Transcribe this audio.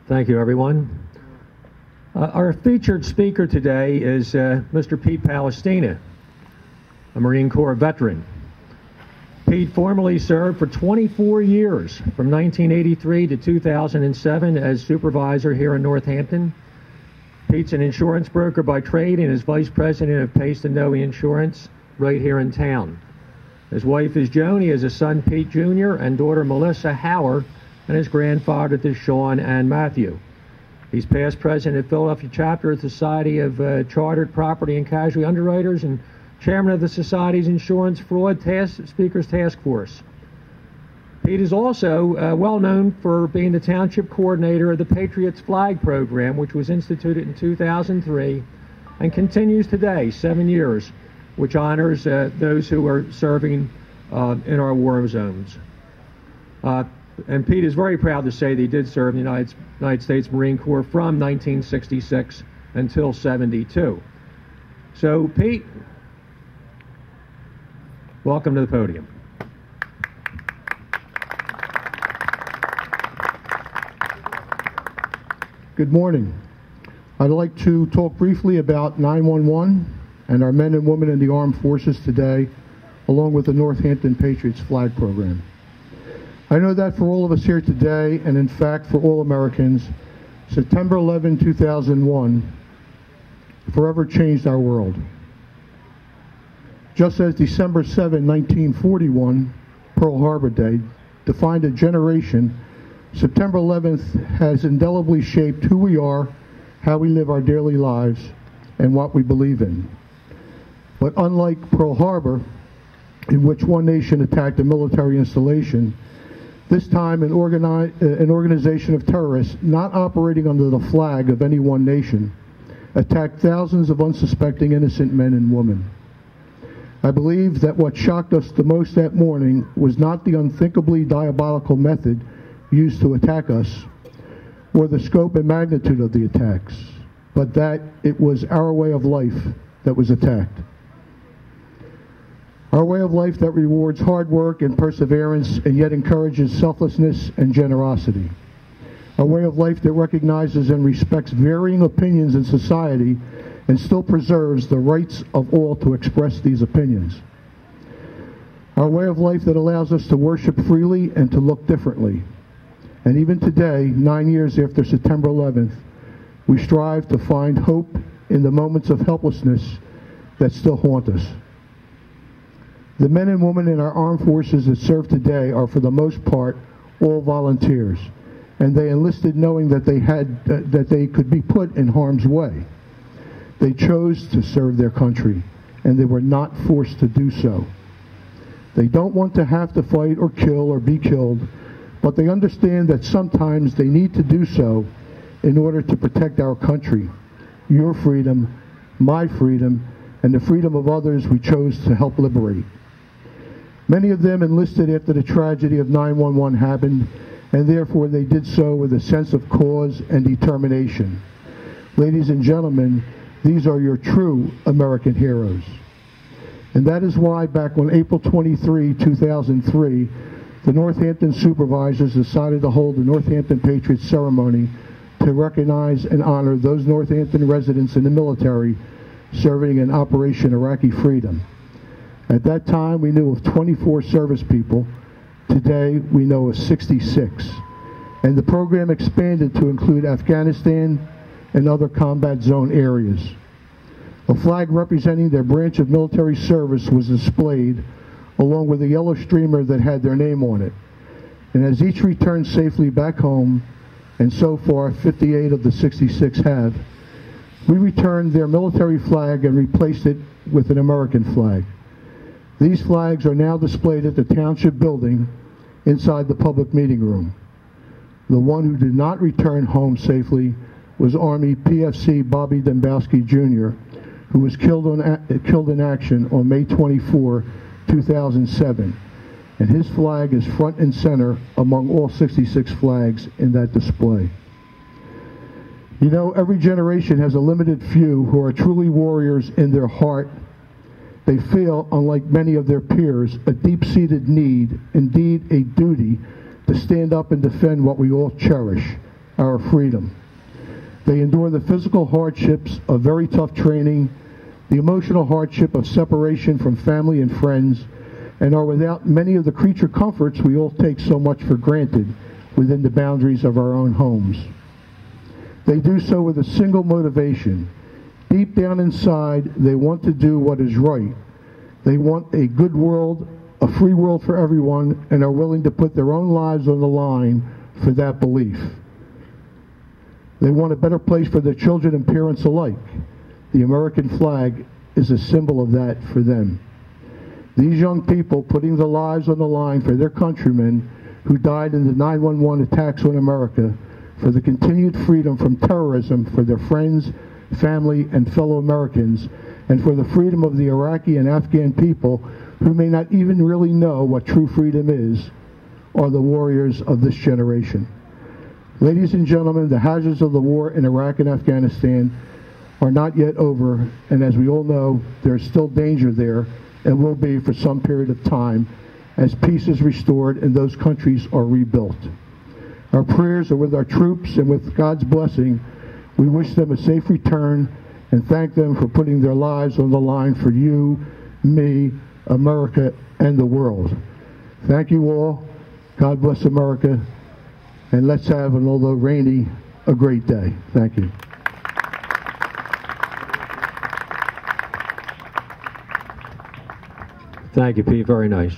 Thank you, everyone. Our featured speaker today is Mr. Pete Palestina, a Marine Corps veteran. Pete formerly served for 24 years, from 1983 to 2007, as supervisor here in Northampton. Pete's an insurance broker by trade and is vice president of Pace & Noe Insurance right here in town. His wife is Joan. He has a son, Pete Jr., and daughter, Melissa Howard, and his grandfather is Sean and Matthew. He's past president of Philadelphia chapter of the Society of Chartered Property and Casualty Underwriters and chairman of the Society's Insurance Fraud Speakers Task Force. Pete is also well known for being the township coordinator of the Patriots Flag Program, which was instituted in 2003 and continues today, 7 years, which honors those who are serving in our war zones. And Pete is very proud to say that he did serve in the United States Marine Corps from 1966 until 72. So, Pete, welcome to the podium. Good morning. I'd like to talk briefly about 911 and our men and women in the armed forces today, along with the Northampton Patriots Flag Program. I know that for all of us here today, and in fact for all Americans, September 11, 2001 forever changed our world. Just as December 7, 1941, Pearl Harbor Day, defined a generation, September 11th has indelibly shaped who we are, how we live our daily lives, and what we believe in. But unlike Pearl Harbor, in which one nation attacked a military installation, this time an organization of terrorists not operating under the flag of any one nation attacked thousands of unsuspecting innocent men and women. I believe that what shocked us the most that morning was not the unthinkably diabolical method used to attack us or the scope and magnitude of the attacks, but that it was our way of life that was attacked. Our way of life that rewards hard work and perseverance and yet encourages selflessness and generosity. A way of life that recognizes and respects varying opinions in society and still preserves the rights of all to express these opinions. Our way of life that allows us to worship freely and to look differently. And even today, 9 years after September 11th, we strive to find hope in the moments of helplessness that still haunt us. The men and women in our armed forces that serve today are, for the most part, all volunteers, and they enlisted knowing that they could be put in harm's way. They chose to serve their country, and they were not forced to do so. They don't want to have to fight or kill or be killed, but they understand that sometimes they need to do so in order to protect our country, your freedom, my freedom, and the freedom of others we chose to help liberate. Many of them enlisted after the tragedy of 9/11 happened, and therefore they did so with a sense of cause and determination. Ladies and gentlemen, these are your true American heroes. And that is why back on April 23, 2003, the Northampton supervisors decided to hold the Northampton Patriots ceremony to recognize and honor those Northampton residents in the military serving in Operation Iraqi Freedom. At that time, we knew of 24 service people. Today, we know of 66. And the program expanded to include Afghanistan and other combat zone areas. A flag representing their branch of military service was displayed, along with a yellow streamer that had their name on it. And as each returned safely back home, and so far 58 of the 66 have, we returned their military flag and replaced it with an American flag. These flags are now displayed at the Township building inside the public meeting room. The one who did not return home safely was Army PFC Bobby Dembowski Jr., who was killed in action on May 24, 2007. And his flag is front and center among all 66 flags in that display. You know, every generation has a limited few who are truly warriors in their heart. They feel, unlike many of their peers, a deep-seated need, indeed a duty, to stand up and defend what we all cherish, our freedom. They endure the physical hardships of very tough training, the emotional hardship of separation from family and friends, and are without many of the creature comforts we all take so much for granted within the boundaries of our own homes. They do so with a single motivation. Deep down inside, they want to do what is right. They want a good world, a free world for everyone, and are willing to put their own lives on the line for that belief. They want a better place for their children and parents alike. The American flag is a symbol of that for them. These young people putting their lives on the line for their countrymen who died in the 9/11 attacks on America, for the continued freedom from terrorism for their friends, family, and fellow Americans, and for the freedom of the Iraqi and Afghan people who may not even really know what true freedom is, are the warriors of this generation. Ladies and gentlemen, the hazards of the war in Iraq and Afghanistan are not yet over, and as we all know, there is still danger there and will be for some period of time as peace is restored and those countries are rebuilt. Our prayers are with our troops, and with God's blessing, we wish them a safe return and thank them for putting their lives on the line for you, me, America, and the world. Thank you all. God bless America. And let's have, and although rainy, a great day. Thank you. Thank you, Pete. Very nice.